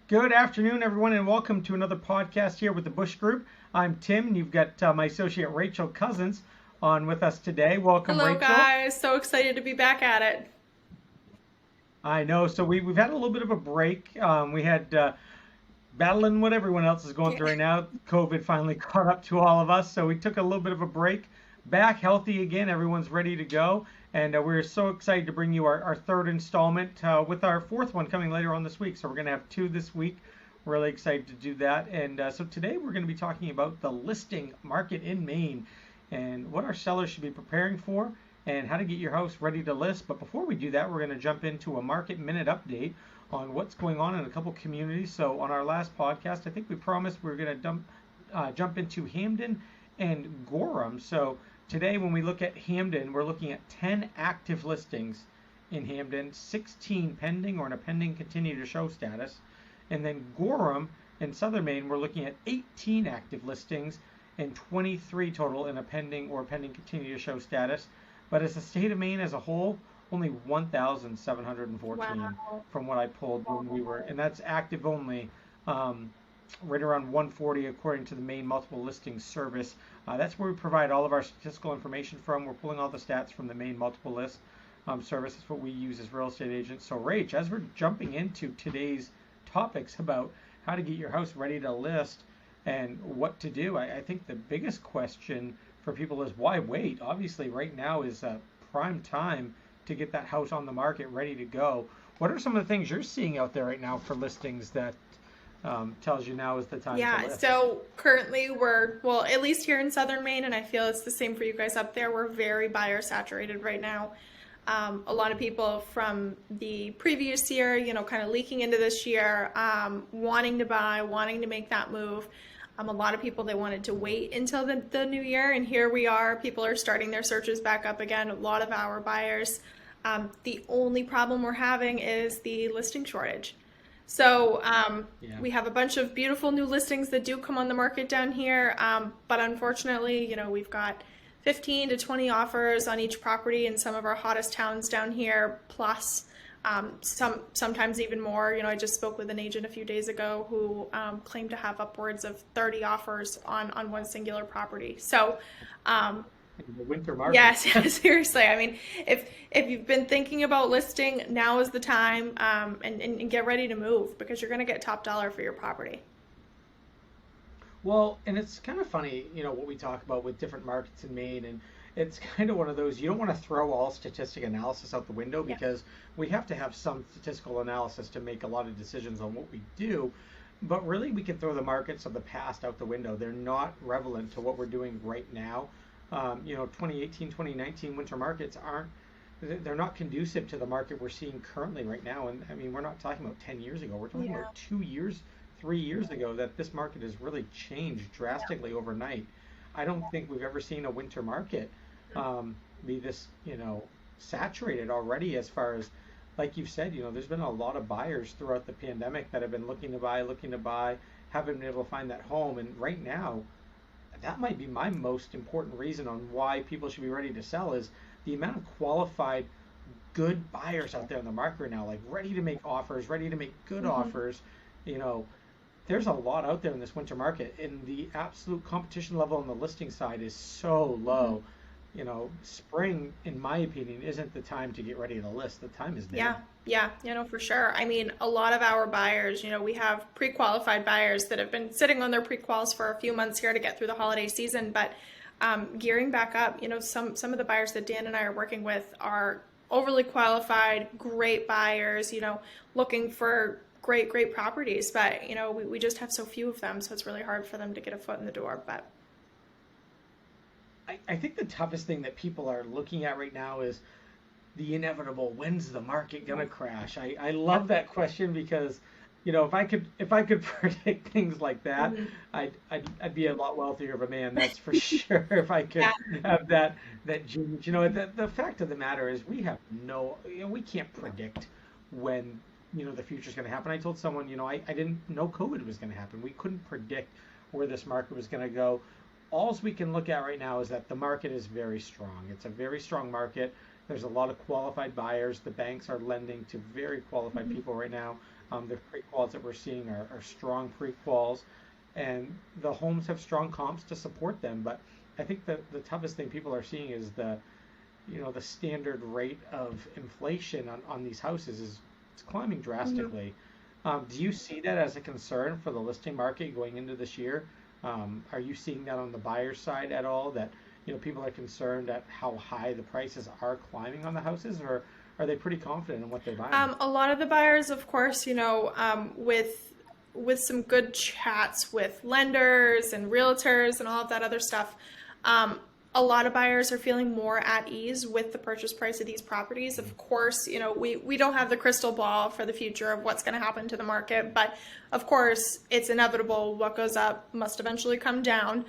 Good afternoon, everyone, and welcome to another podcast here with the Bush Group. I'm Tim, and you've got my associate Rachel Cousins on with us today. Welcome, Hello, Rachel. guys. So excited to be back at it. I know, so we've had a little bit of a break. We had battling what everyone else is going Yeah. through right now. COVID finally caught up to all of us, so we took a little bit of a break. Back healthy again, everyone's ready to go, and we're so excited to bring you our third installment with our fourth one coming later on this week. So we're going to have two this week. Really excited to do that. And so today we're going to be talking about the listing market in Maine and what our sellers should be preparing for and how to get your house ready to list. But before we do that, we're going to jump into a market minute update on what's going on in a couple communities. So on our last podcast, I think we promised we are going to jump into Hamden and Gorham. So today when we look at Hamden, we're looking at 10 active listings in Hamden, 16 pending or in a pending continue to show status. And then Gorham in southern Maine, we're looking at 18 active listings and 23 total in a pending or pending continue to show status. But as the state of Maine as a whole, only 1,714 Wow. from what I pulled when we were, and that's active only, right around 140 according to the Maine Multiple Listings Service. That's where we provide all of our statistical information from. We're pulling all the stats from the Maine Multiple List Service. That's what we use as real estate agents. So, Rach, as we're jumping into today's topics about how to get your house ready to list and what to do, I think the biggest question for people is why wait? Obviously, right now is a prime time to get that house on the market ready to go. What are some of the things you're seeing out there right now for listings that tells you now is the time to Yeah, list? so currently well, at least here in southern Maine, and I feel it's the same for you guys up there, we're very buyer saturated right now. A lot of people from the previous year, kind of leaking into this year, wanting to buy, wanting to make that move. A lot of people, they wanted to wait until the new year, and here we are. People are starting their searches back up again. A lot of our buyers. The only problem we're having is the listing shortage. So Yeah. we have a bunch of beautiful new listings that do come on the market down here, but unfortunately, we've got 15 to 20 offers on each property in some of our hottest towns down here, plus sometimes even more. I just spoke with an agent a few days ago who claimed to have upwards of 30 offers on one singular property. So In the winter market. yes, seriously. I mean, if you've been thinking about listing, now is the time, and get ready to move because you're going to get top dollar for your property. Well, and it's kind of funny, what we talk about with different markets in Maine, and it's kind of one of those you don't want to throw all statistic analysis out the window Yeah. because we have to have some statistical analysis to make a lot of decisions on what we do. But really, we can throw the markets of the past out the window. They're not relevant to what we're doing right now. 2018, 2019 winter markets they're not conducive to the market we're seeing currently right now. And I mean, we're not talking about 10 years ago. We're talking Yeah. about 2 years, 3 years ago that this market has really changed drastically overnight. I don't think we've ever seen a winter market be this, saturated already as far as, like you said, there's been a lot of buyers throughout the pandemic that have been looking to buy, haven't been able to find that home. And right now, that might be my most important reason on why people should be ready to sell is the amount of qualified good buyers out there in the market right now, like ready to make offers, ready to make good Hmm. offers. You know, there's a lot out there in this winter market, and the absolute competition level on the listing side is so Hmm. low. Spring, in my opinion, isn't the time to get ready to list. The time is Yeah, now. yeah, for sure. I mean, a lot of our buyers, we have pre-qualified buyers that have been sitting on their pre-quals for a few months here to get through the holiday season, but gearing back up, some of the buyers that Dan and I are working with are overly qualified, great buyers, looking for great properties, but we just have so few of them, so it's really hard for them to get a foot in the door. But I think the toughest thing that people are looking at right now is the inevitable, when's the market gonna crash? I yeah. love that question because if I could predict things like that, Mhm. I'd be a lot wealthier of a man, that's for sure. If I could Yeah. have that genius. The fact of the matter is we can't predict when the future's going to happen. I told someone, I didn't know COVID was going to happen. We couldn't predict where this market was going to go. Alls we can look at right now is that the market is very strong. It's a very strong market. There's a lot of qualified buyers. The banks are lending to very qualified Mhm. people right now. The pre-quals that we're seeing are strong pre-quals, and the homes have strong comps to support them. But I think the toughest thing people are seeing is the standard rate of inflation on these houses is it's climbing Mhm. drastically. Do you see that as a concern for the listing market going into this year? Are you seeing that on the buyer side at all? That people are concerned at how high the prices are climbing on the houses, or are they pretty confident in what they're buying? A lot of the buyers, of course, with some good chats with lenders and realtors and all of that other stuff, um, a lot of buyers are feeling more at ease with the purchase price of these properties. Of course, we don't have the crystal ball for the future of what's going to happen to the market, but of course, it's inevitable. What goes up must eventually come down.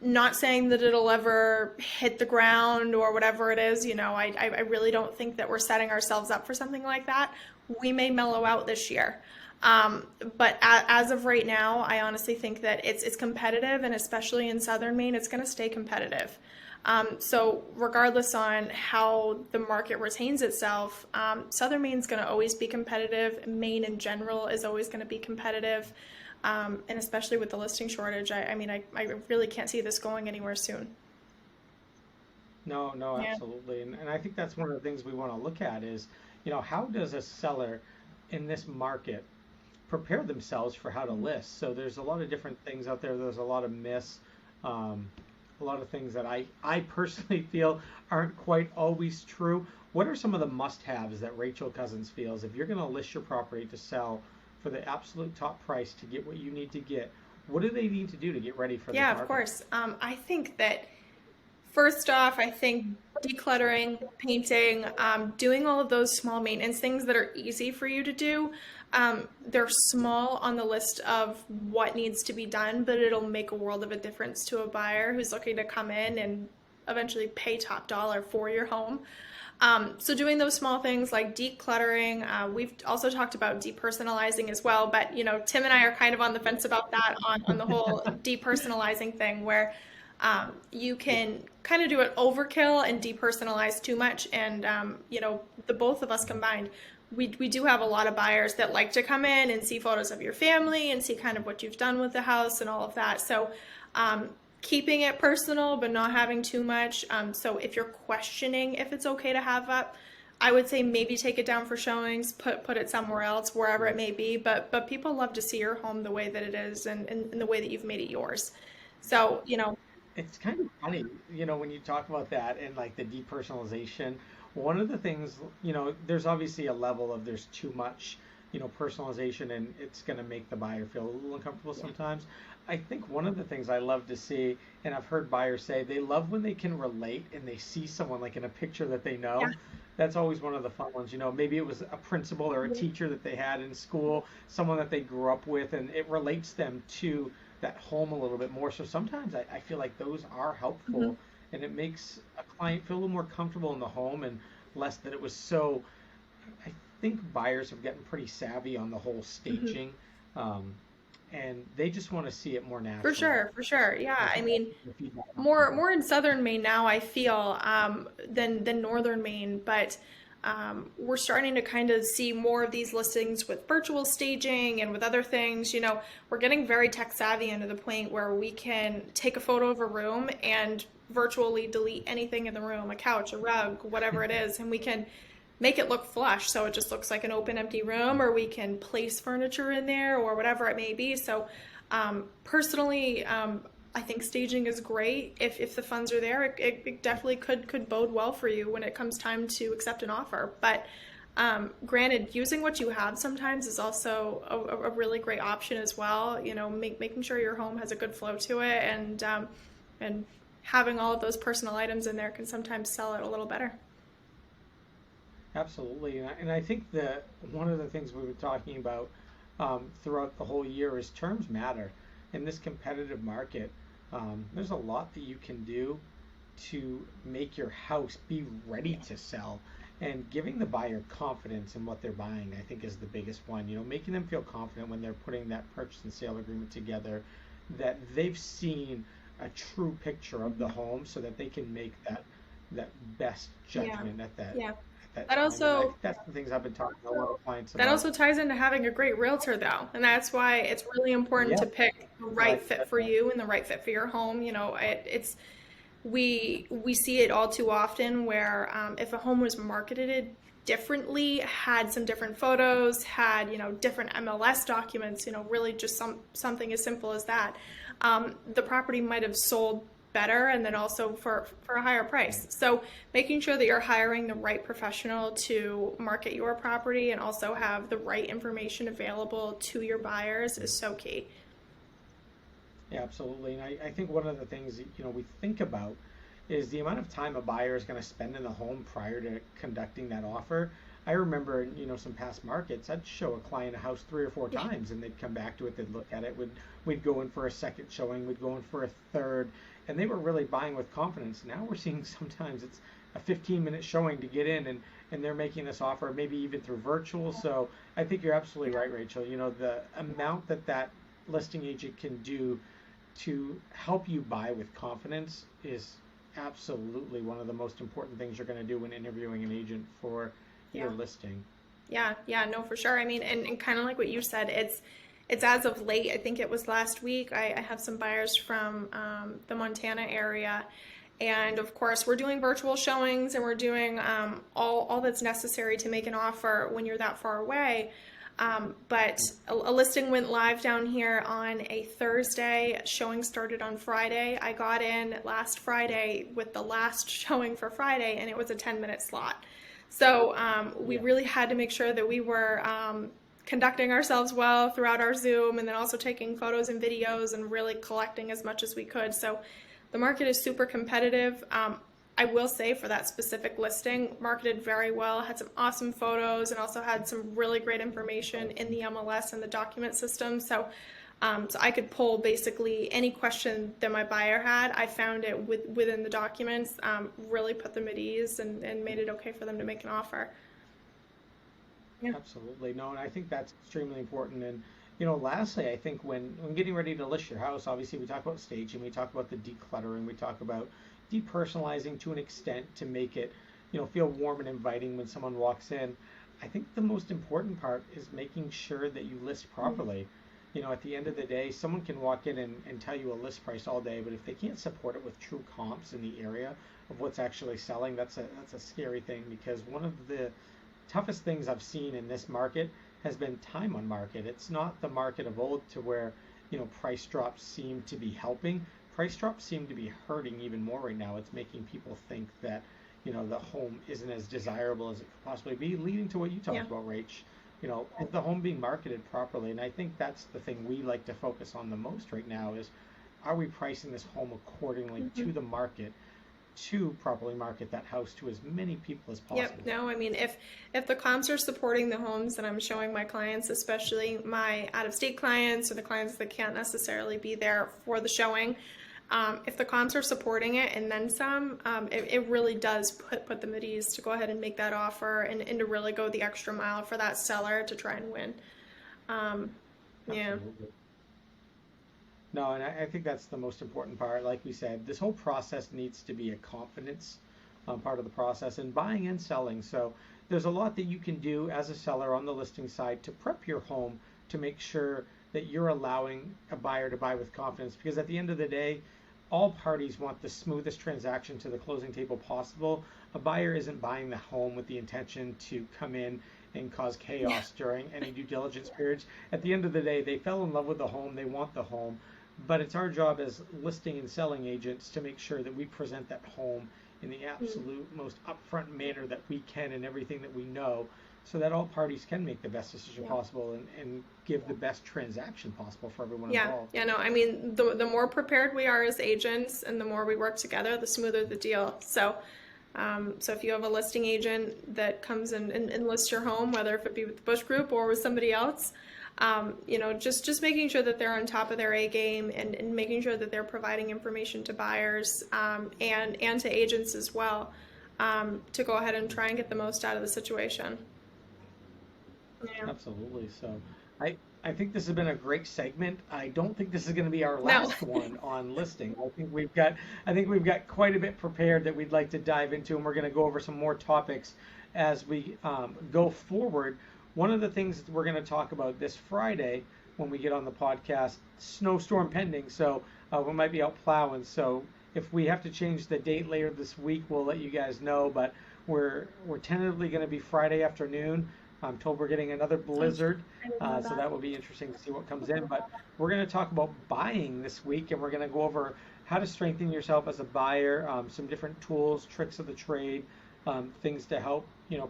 Not saying that it'll ever hit the ground or whatever it is. I really don't think that we're setting ourselves up for something like that. We may mellow out this year. But as of right now, I honestly think that it's competitive, and especially in southern Maine, it's going to stay competitive. So regardless on how the market retains itself, southern Maine's going to always be competitive. Maine in general is always going to be competitive. And especially with the listing shortage, I mean, I really can't see this going anywhere soon. No, no, Yeah. absolutely. And I think that's one of the things we want to look at is, how does a seller in this market prepare themselves for how to list? So there's a lot of different things out there. There's a lot of myths, um, a lot of things that I personally feel aren't quite always true. What are some of the must-haves that Rachel Cousins feels if you're going to list your property to sell for the absolute top price to get what you need to get? What do they need to do to get ready for this Yeah, of market? course. I think that first off, I think decluttering, painting, doing all of those small maintenance things that are easy for you to do. They're small on the list of what needs to be done, but it'll make a world of a difference to a buyer who's looking to come in and eventually pay top dollar for your home. So doing those small things like decluttering, we've also talked about depersonalizing as well, but Tim and I are kind of on the fence about that on the whole depersonalizing thing where you can kind of do it overkill and depersonalize too much. And, the both of us combined, we do have a lot of buyers that like to come in and see photos of your family and see kind of what you've done with the house and all of that. So, um, keeping it personal but not having too much. So if you're questioning if it's okay to have up, I would say maybe take it down for showings, put it somewhere else, wherever it may be. But people love to see your home the way that it is and the way that you've made it yours. So, It's kind of funny, when you talk about that and like the depersonalization. One of the things, there's obviously a level of there's too much, personalization, and it's going to make the buyer feel a little uncomfortable sometimes. I think one of the things I love to see, and I've heard buyers say, they love when they can relate and they see someone like in a picture that they yeah. know. That's always one of the fun ones. Maybe it was a principal or a teacher that they had in school, someone that they grew up with, and it relates them to that home a little bit more. So sometimes I feel like those are Mhm. helpful, and it makes a client feel a little more comfortable in the home and less that it was so. I think buyers have gotten pretty savvy on the whole Mhm. staging, um, and they just want to see it more For natural. sure, for sure. I Yeah, I think that's mean, the feedback I'm getting. more in southern Maine now, I feel, than northern Maine, but we're starting to kind of see more of these listings with virtual staging and with other things. We're getting very tech savvy into the point where we can take a photo of a room and virtually delete anything in the room, a couch, a rug, whatever it is, and we can make it look flush so it just looks like an open empty room, or we can place furniture in there or whatever it may be. So personally, I think staging is great. If the funds are there, it definitely could bode well for you when it comes time to accept an offer. But granted, using what you have sometimes is also a really great option as well. Making sure your home has a good flow to it, and having all of those personal items in there can sometimes sell it a little better. Absolutely, and I think that one of the things we've been talking about throughout the whole year is terms matter. In this competitive market, there's a lot that you can do to make your house be ready to sell, and giving the buyer confidence in what they're buying, I think, is the biggest one. Making them feel confident when they're putting that purchase and sale agreement together, that they've seen a true picture of the home, so that they can make that best Yeah, judgment at that yeah. that That time. And I also think that's the things I've been talking to a lot of clients that about. also ties into having a great realtor though. And that's why it's really important Yeah, to pick the right glad you fit said for that. you and the right fit for your home. It's we see it all too often where if a home was marketed differently, had some different photos, had different MLS documents, really just something as simple as that, the property might have sold better and then also for a higher price. So making sure that you're hiring the right professional to market your property and also have the right information available to your buyers is so key. Yeah, absolutely. And I think one of the things that, we think about is the amount of time a buyer is going to spend in the home prior to conducting that offer. I remember, some past markets, I'd show a client a house three or four Yeah. times, and they'd come back to it, they'd look at it, we'd go in for a second showing, we'd go in for a third, and they were really buying with confidence. Now we're seeing sometimes it's a 15-minute showing to get in, and they're making this offer, maybe even through virtual. So I think you're absolutely right, Rachel. The amount that listing agent can do to help you buy with confidence is absolutely one of the most important things you're going to do when interviewing an agent for your Yeah. listing. Yeah, no, for sure. I mean, and kind of like what you said, it's as of late. I think it was last week. I have some buyers from the Montana area, and of course, we're doing virtual showings and we're doing all that's necessary to make an offer when you're that far away. But a listing went live down here on a Thursday. Showing started on Friday. I got in last Friday with the last showing for Friday, and it was a 10-minute slot. So we Yeah, really had to make sure that we were conducting ourselves well throughout our Zoom and then also taking photos and videos and really collecting as much as we could. So the market is super competitive. I will say for that specific listing, marketed very well, had some awesome photos and also had some really great that's information in awesome. the MLS and the document system. So I could pull basically any question that my buyer had. I found it within the documents, really put them at ease and made it okay for them to make an offer. Yeah. Absolutely. No, and I think that's extremely important. And, lastly, I think when getting ready to list your house, obviously we talk about staging, we talk about the decluttering, we talk about depersonalizing to an extent to make it, feel warm and inviting when someone walks in. I think the most important part is making sure that you list properly. At the end of the day, someone can walk in and tell you a list price all day, but if they can't support it with true comps in the area of what's actually selling, that's a scary thing, because one of the toughest things I've seen in this market has been time on market. It's not the market of old to where, price drops seem to be helping. Price drops seem to be hurting even more right now. It's making people think that, the home isn't as desirable as it could possibly be, leading to what you Yeah. talked about, Rach. Is the home being marketed properly? And I think that's the thing we like to focus on the most right now is, are we pricing this home accordingly Mhm. to the market to properly market that house to as many people as Yep. possible? No, I mean, if the comps are supporting the homes that I'm showing my clients, especially my out-of-state clients or the clients that can't necessarily be there for the showing, if the comps are supporting it and then some, it really does put them at ease to go ahead and make that offer and to really go the extra mile for that seller to try and win. Um, yeah. Absolutely. No, and I think that's the most important part. Like we said, this whole process needs to be a confidence part of the process and buying and selling. So there's a lot that you can do as a seller on the listing side to prep your home to make sure that you're allowing a buyer to buy with confidence. Because at the end of the day, all parties want the smoothest transaction to the closing table possible. A buyer isn't buying the home with the intention to come in and cause Yeah. chaos during any due diligence periods. At the end of the day, they fell in love with the home, they want the home, but it's our job as listing and selling agents to make sure that we present that home in the Mm. absolute most upfront manner that we can and everything that we know, so that all parties can make the best decision Yeah. possible and give the best transaction possible for everyone Yeah, involved. yeah, no, I mean, the more prepared we are as agents and the more we work together, the smoother the deal. So if you have a listing agent that comes in and lists your home, whether if it be with the Bush Group or with somebody else, just making sure that they're on top of their A game and making sure that they're providing information to buyers and to agents as well to go ahead and try and get the most out of the situation. Yeah. Absolutely. So I I think this has been a great segment. I don't think this is going to be our No. last one on listing. I think we've got quite a bit prepared that we'd like to dive into, and we're going to go over some more topics as we go forward, one of the things that we're going to talk about this Friday when we get on the podcast, snowstorm pending. So we might be out plowing. So if we have to change the date later this week, we'll let you guys know. But we're tentatively going to be Friday afternoon. I'm told we're getting another blizzard, I didn't know so that. that will be interesting to see what comes in. But we're going to talk about buying this week, and we're going to go over how to strengthen yourself as a buyer, some different tools, tricks of the trade, things to help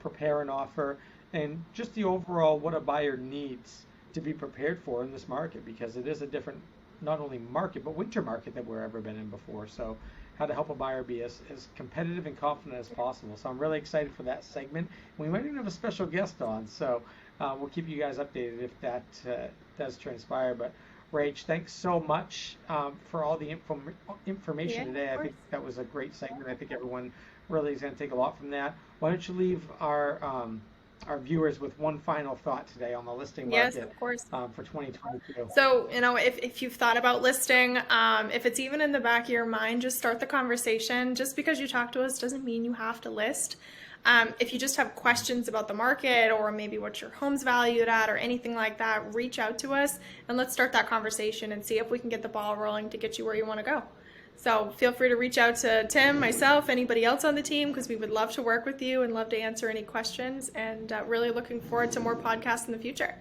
prepare an offer, and just the overall what a buyer needs to be prepared for in this market, because it is a different not only market but winter market that we've ever been in before. So how to help a buyer be as competitive and confident as possible. So I'm really excited for that segment. We might even have a special guest on, so we'll keep you guys updated if that does transpire. But Rach, thanks so much for all the Yeah, information today. of I course. think that was a great segment. I think everyone really is going to take a lot from that. Why don't you leave our viewers with one final thought today on the listing Yes, market of course. for 2022? So, if you've thought about listing, if it's even in the back of your mind, just start the conversation. Just because you talk to us doesn't mean you have to list. If you just have questions about the market or maybe what your home's valued at or anything like that, reach out to us and let's start that conversation and see if we can get the ball rolling to get you where you want to go. So feel free to reach out to Tim, myself, anybody else on the team, because we would love to work with you and love to answer any questions. And really looking forward to more podcasts in the future.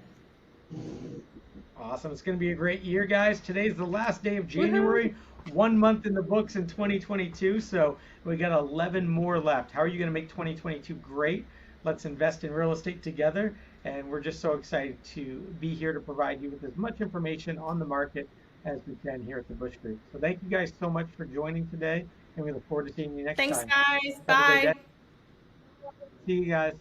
Awesome. It's going to be a great year, guys. Today's the last day of Woohoo! January. 1 month in the books in 2022. So we got 11 more left. How are you going to make 2022 great? Let's invest in real estate together. And we're just so excited to be here to provide you with as much information on the market as we can here at the Bush Group. So thank you guys so much for joining today. And we look forward to seeing you next Thanks, time. guys. Have a great day. Bye. See you guys.